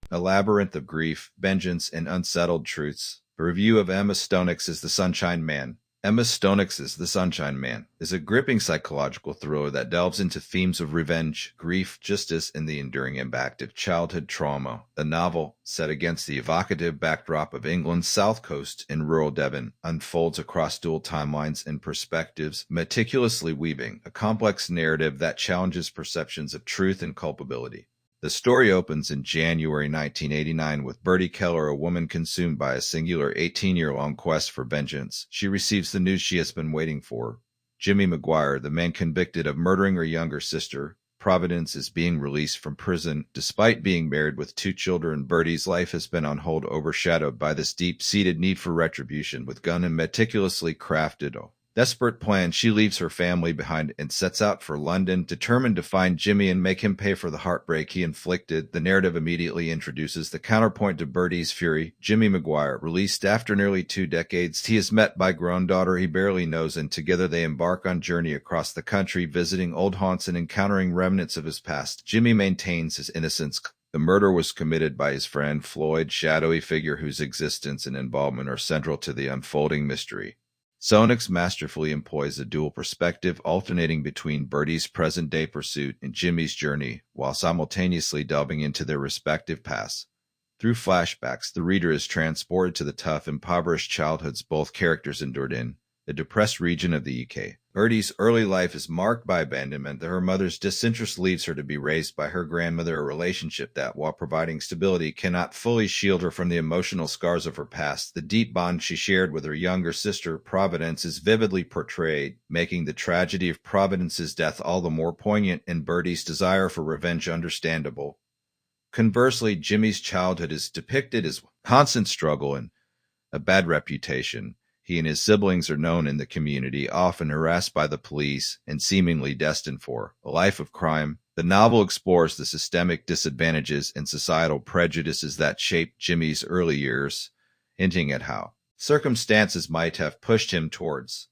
A labyrinth of grief, vengeance, and unsettled truths. A review of Emma Stonex's The Sunshine Man. Emma Stonex's The Sunshine Man is a gripping psychological thriller that delves into themes of revenge, grief, justice, and the enduring impact of childhood trauma. The novel, set against the evocative backdrop of England's south coast in rural Devon, unfolds across dual timelines and perspectives, meticulously weaving a complex narrative that challenges perceptions of truth and culpability. The story opens in January 1989 with Bertie Keller, a woman consumed by a singular 18-year-long quest for vengeance. She receives the news she has been waiting for. Jimmy McGuire, the man convicted of murdering her younger sister, Providence, is being released from prison. Despite being married with 2 children, Bertie's life has been on hold, overshadowed by this deep-seated need for retribution. With gun and meticulously crafted desperate plan, she leaves her family behind and sets out for London, determined to find Jimmy and make him pay for the heartbreak he inflicted. The narrative immediately introduces the counterpoint to Bertie's fury. Jimmy McGuire, released after nearly 2 decades, he is met by a grown daughter he barely knows, and together they embark on a journey across the country, visiting old haunts and encountering remnants of his past. Jimmy maintains his innocence. The murder was committed by his friend Floyd, shadowy figure whose existence and involvement are central to the unfolding mystery. Stonex masterfully employs a dual perspective, alternating between Bertie's present-day pursuit and Jimmy's journey, while simultaneously delving into their respective pasts. Through flashbacks, the reader is transported to the tough, impoverished childhoods both characters endured in the depressed region of the UK. Bertie's early life is marked by abandonment. Her mother's disinterest leaves her to be raised by her grandmother, a relationship that, while providing stability, cannot fully shield her from the emotional scars of her past. The deep bond she shared with her younger sister, Providence, is vividly portrayed, making the tragedy of Providence's death all the more poignant and Bertie's desire for revenge understandable. Conversely, Jimmy's childhood is depicted as constant struggle and a bad reputation. He and his siblings are known in the community, often harassed by the police and seemingly destined for a life of crime. The novel explores the systemic disadvantages and societal prejudices that shaped Jimmy's early years, hinting at how circumstances might have pushed him towards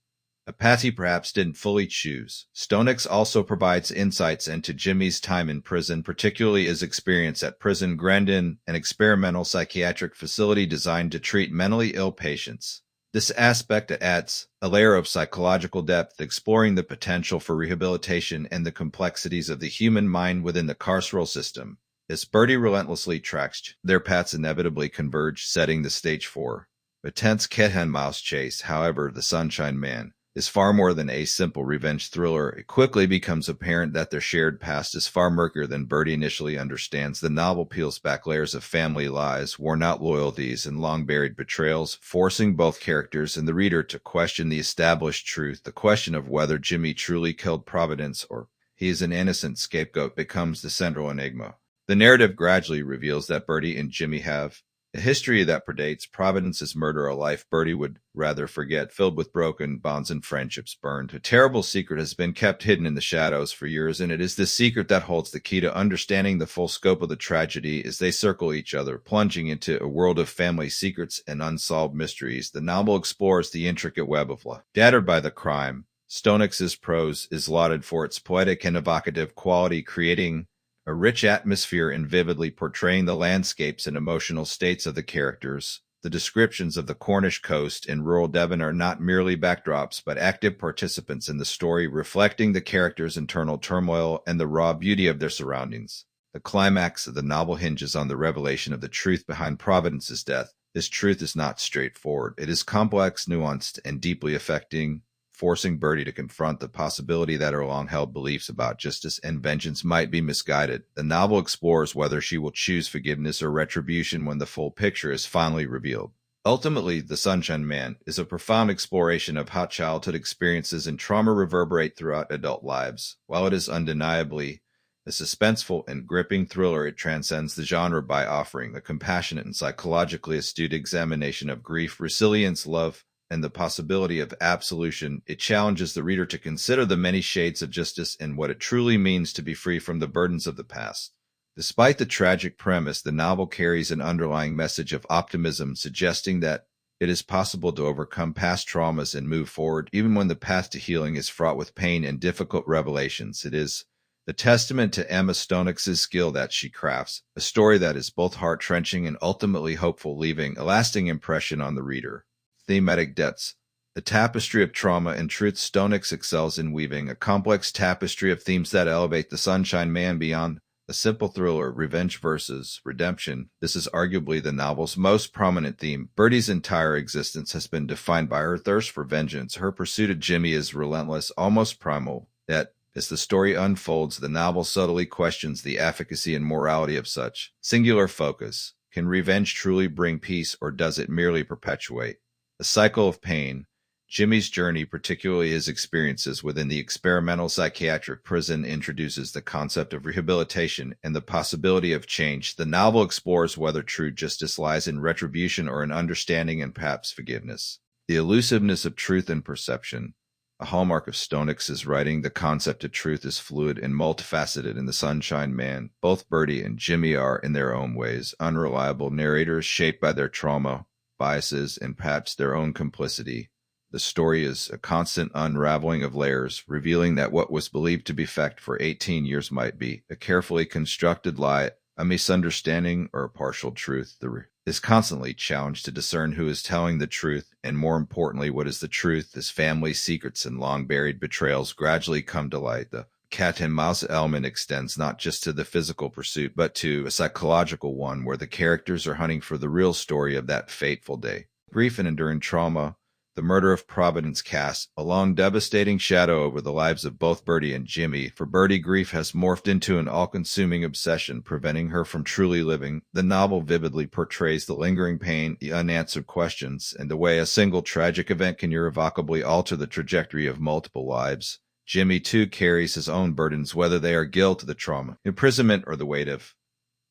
a path he perhaps didn't fully choose. Stonex also provides insights into Jimmy's time in prison, particularly his experience at Prison Grendon, an experimental psychiatric facility designed to treat mentally ill patients. This aspect adds a layer of psychological depth, exploring the potential for rehabilitation and the complexities of the human mind within the carceral system. As Bertie relentlessly tracks, their paths inevitably converge, setting the stage for a tense cat-and-mouse chase. However, The Sunshine Man is far more than a simple revenge thriller. It quickly becomes apparent that their shared past is far murkier than Bertie initially understands. The novel peels back layers of family lies, worn-out loyalties, and long-buried betrayals, forcing both characters and the reader to question the established truth. The question of whether Jimmy truly killed Providence or he is an innocent scapegoat becomes the central enigma. The narrative gradually reveals that Bertie and Jimmy have a history that predates Providence's murder, a life Bertie would rather forget, filled with broken bonds and friendships burned. A terrible secret has been kept hidden in the shadows for years, and it is this secret that holds the key to understanding the full scope of the tragedy. As they circle each other, plunging into a world of family secrets and unsolved mysteries, the novel explores the intricate web of life. Battered by the crime, Stonex's prose is lauded for its poetic and evocative quality, creating a rich atmosphere and vividly portraying the landscapes and emotional states of the characters. The descriptions of the Cornish coast and rural Devon are not merely backdrops, but active participants in the story, reflecting the characters' internal turmoil and the raw beauty of their surroundings. The climax of the novel hinges on the revelation of the truth behind Providence's death. This truth is not straightforward. It is complex, nuanced, and deeply affecting, forcing Bertie to confront the possibility that her long-held beliefs about justice and vengeance might be misguided. The novel explores whether she will choose forgiveness or retribution when the full picture is finally revealed. Ultimately, The Sunshine Man is a profound exploration of how childhood experiences and trauma reverberate throughout adult lives. While it is undeniably a suspenseful and gripping thriller, it transcends the genre by offering a compassionate and psychologically astute examination of grief, resilience, love, and the possibility of absolution. It challenges the reader to consider the many shades of justice and what it truly means to be free from the burdens of the past. Despite the tragic premise, the novel carries an underlying message of optimism, suggesting that it is possible to overcome past traumas and move forward, even when the path to healing is fraught with pain and difficult revelations. It is The testament to Emma Stonex's skill that she crafts, a story that is both heart-wrenching and ultimately hopeful, leaving a lasting impression on the reader. Thematic depths. A tapestry of trauma and truth. Stonex excels in weaving a complex tapestry of themes that elevate the Sunshine Man beyond a simple thriller, revenge versus redemption. This is arguably the novel's most prominent theme. Birdie's entire existence has been defined by her thirst for vengeance. Her pursuit of Jimmy is relentless, almost primal. Yet, as the story unfolds, the novel subtly questions the efficacy and morality of such singular focus. Can revenge truly bring peace, or does it merely perpetuate a cycle of pain? Jimmy's journey, particularly his experiences within the experimental psychiatric prison, introduces the concept of rehabilitation and the possibility of change. The novel explores whether true justice lies in retribution or in understanding and perhaps forgiveness. The elusiveness of truth and perception. A hallmark of Stonex's writing, the concept of truth is fluid and multifaceted in The Sunshine Man. Both Birdie and Jimmy are, in their own ways, unreliable narrators shaped by their trauma, biases, and perhaps their own complicity. The story is a constant unraveling of layers, revealing that what was believed to be fact for 18 years might be a carefully constructed lie, a misunderstanding, or a partial truth. The reader is constantly challenged to discern who is telling the truth, and more importantly, what is the truth, as family secrets and long-buried betrayals gradually come to light. The cat and mouse element extends not just to the physical pursuit, but to a psychological one, where the characters are hunting for the real story of that fateful day. Grief and enduring trauma. The murder of Providence casts a long, devastating shadow over the lives of both Birdie and Jimmy. For Birdie, grief has morphed into an all-consuming obsession, preventing her from truly living. The novel vividly portrays the lingering pain, the unanswered questions, and the way a single tragic event can irrevocably alter the trajectory of multiple lives. Jimmy, too, carries his own burdens, whether they are guilt, the trauma, imprisonment, or the weight of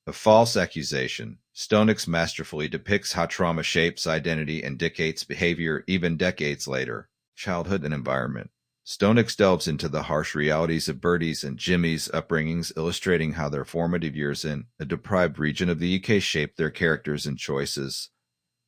a false accusation. Stonex masterfully depicts how trauma shapes identity and dictates behavior even decades later. Childhood and environment. Stonex delves into the harsh realities of Birdie's and Jimmy's upbringings, illustrating how their formative years in a deprived region of the UK shaped their characters and choices.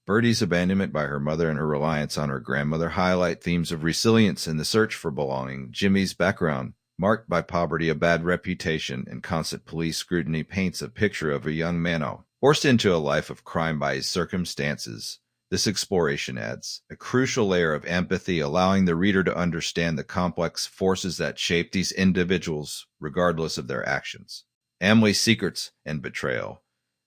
Birdie's abandonment by her mother and her reliance on her grandmother highlight themes of resilience and the search for belonging. Jimmy's background, marked by poverty, a bad reputation, and constant police scrutiny, paints a picture of a young man forced into a life of crime by his circumstances. This exploration adds a crucial layer of empathy, allowing the reader to understand the complex forces that shape these individuals, regardless of their actions. Family secrets and betrayal.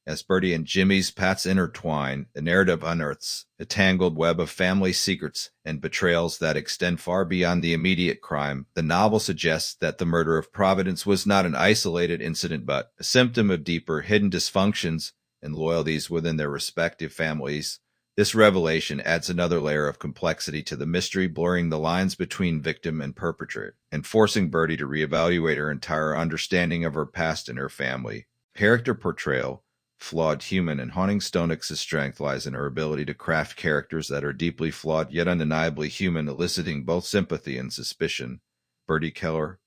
As Birdie and Jimmy's paths intertwine, the narrative unearths a tangled web of family secrets and betrayals that extend far beyond the immediate crime. The novel suggests that the murder of Providence was not an isolated incident, but a symptom of deeper, hidden dysfunctions and loyalties within their respective families. This revelation adds another layer of complexity to the mystery, blurring the lines between victim and perpetrator, and forcing Birdie to reevaluate her entire understanding of her past and her family. Character portrayal. Flawed, human, and haunting. Stonex's strength lies in her ability to craft characters that are deeply flawed yet undeniably human, eliciting both sympathy and suspicion. Birdie Keller.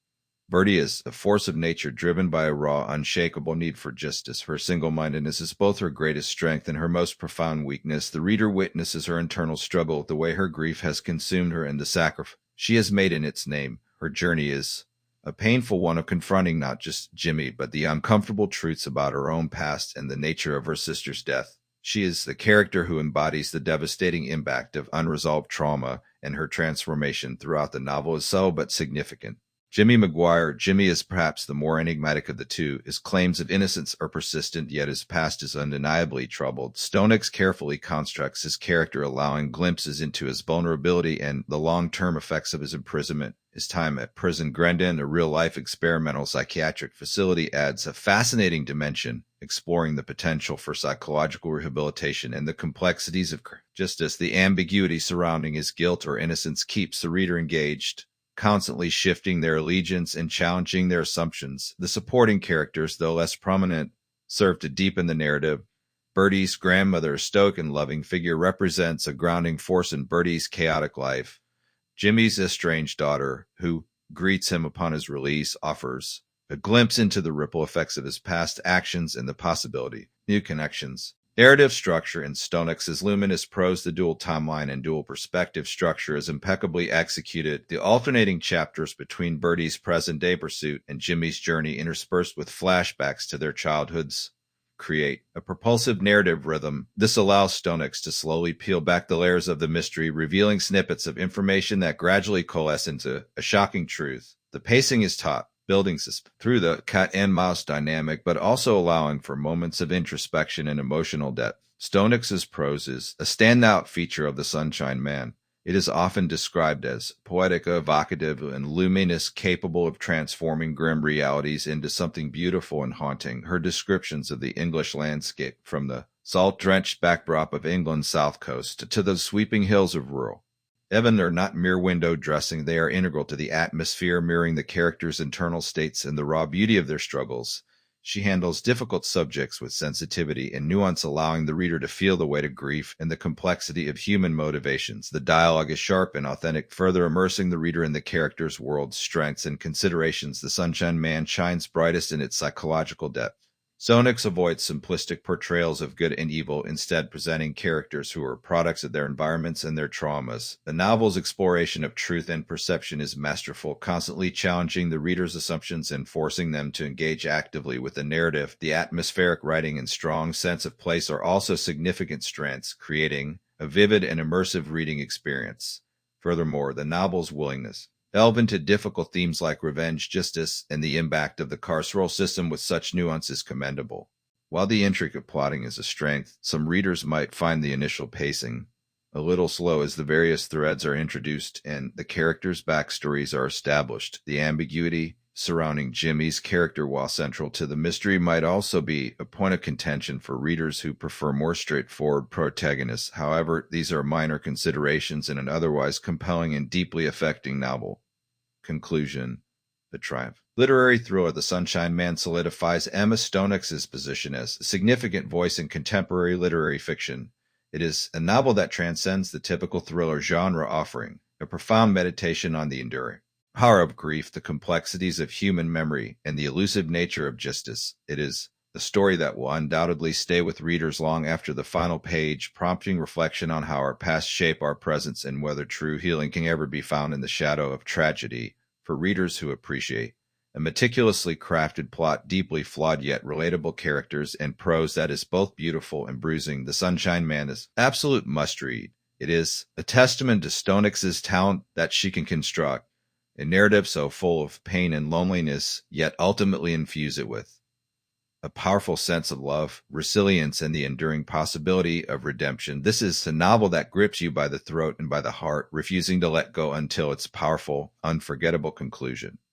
Birdie is a force of nature driven by a raw, unshakable need for justice. Her single-mindedness is both her greatest strength and her most profound weakness. The reader witnesses her internal struggle with the way her grief has consumed her and the sacrifice she has made in its name. Her journey is a painful one of confronting not just Jimmy, but the uncomfortable truths about her own past and the nature of her sister's death. She is the character who embodies the devastating impact of unresolved trauma, and her transformation throughout the novel is subtle but significant. Jimmy Maguire. Jimmy is perhaps the more enigmatic of the two. His claims of innocence are persistent, yet his past is undeniably troubled. Stonex carefully constructs his character, allowing glimpses into his vulnerability and the long-term effects of his imprisonment. His time at prison Grendon, a real-life experimental psychiatric facility, adds a fascinating dimension, exploring the potential for psychological rehabilitation and the complexities of justice. The ambiguity surrounding his guilt or innocence keeps the reader engaged, constantly shifting their allegiance and challenging their assumptions. The supporting characters, though less prominent, serve to deepen the narrative. Birdie's grandmother, a stoic and loving figure, represents a grounding force in Birdie's chaotic life. Jimmy's estranged daughter, who greets him upon his release, offers a glimpse into the ripple effects of his past actions and the possibility of new connections. Narrative structure in Stonex's luminous prose, the dual timeline and dual perspective structure is impeccably executed. The alternating chapters between Bertie's present-day pursuit and Jimmy's journey, interspersed with flashbacks to their childhoods, create a propulsive narrative rhythm. This allows Stonex to slowly peel back the layers of the mystery, revealing snippets of information that gradually coalesce into a shocking truth. The pacing is taut, building suspense through the cat and mouse dynamic, but also allowing for moments of introspection and emotional depth. Stonex's prose is a standout feature of the Sunshine Man. It is often described as poetic, evocative, and luminous, capable of transforming grim realities into something beautiful and haunting. Her descriptions of the English landscape, from the salt-drenched backdrop of England's south coast to the sweeping hills of rural Evan, are not mere window dressing. They are integral to the atmosphere, mirroring the characters' internal states and the raw beauty of their struggles. She handles difficult subjects with sensitivity and nuance, allowing the reader to feel the weight of grief and the complexity of human motivations. The dialogue is sharp and authentic, further immersing the reader in the character's world's strengths and considerations. The Sunshine Man shines brightest in its psychological depth. Stonex avoids simplistic portrayals of good and evil, instead presenting characters who are products of their environments and their traumas. The novel's exploration of truth and perception is masterful, constantly challenging the reader's assumptions and forcing them to engage actively with the narrative. The atmospheric writing and strong sense of place are also significant strengths, creating a vivid and immersive reading experience. Furthermore, the novel's willingness delve into difficult themes like revenge, justice, and the impact of the carceral system with such nuance is commendable. While the intricate plotting is a strength, some readers might find the initial pacing a little slow as the various threads are introduced and the characters' backstories are established. The ambiguity surrounding Jimmy's character, while central to the mystery, might also be a point of contention for readers who prefer more straightforward protagonists. However, these are minor considerations in an otherwise compelling and deeply affecting novel. Conclusion: the triumph. Literary thriller The Sunshine Man solidifies Emma Stonex's position as a significant voice in contemporary literary fiction. It is a novel that transcends the typical thriller genre, offering a profound meditation on the enduring power of grief, the complexities of human memory, and the elusive nature of justice. It is a story that will undoubtedly stay with readers long after the final page, prompting reflection on how our past shape our presence and whether true healing can ever be found in the shadow of tragedy. For readers who appreciate a meticulously crafted plot, deeply flawed yet relatable characters, and prose that is both beautiful and bruising, The Sunshine Man is absolute must-read. It is a testament to Stonex's talent that she can construct a narrative so full of pain and loneliness, yet ultimately infuse it with a powerful sense of love, resilience, and the enduring possibility of redemption. This is a novel that grips you by the throat and by the heart, refusing to let go until its powerful, unforgettable conclusion.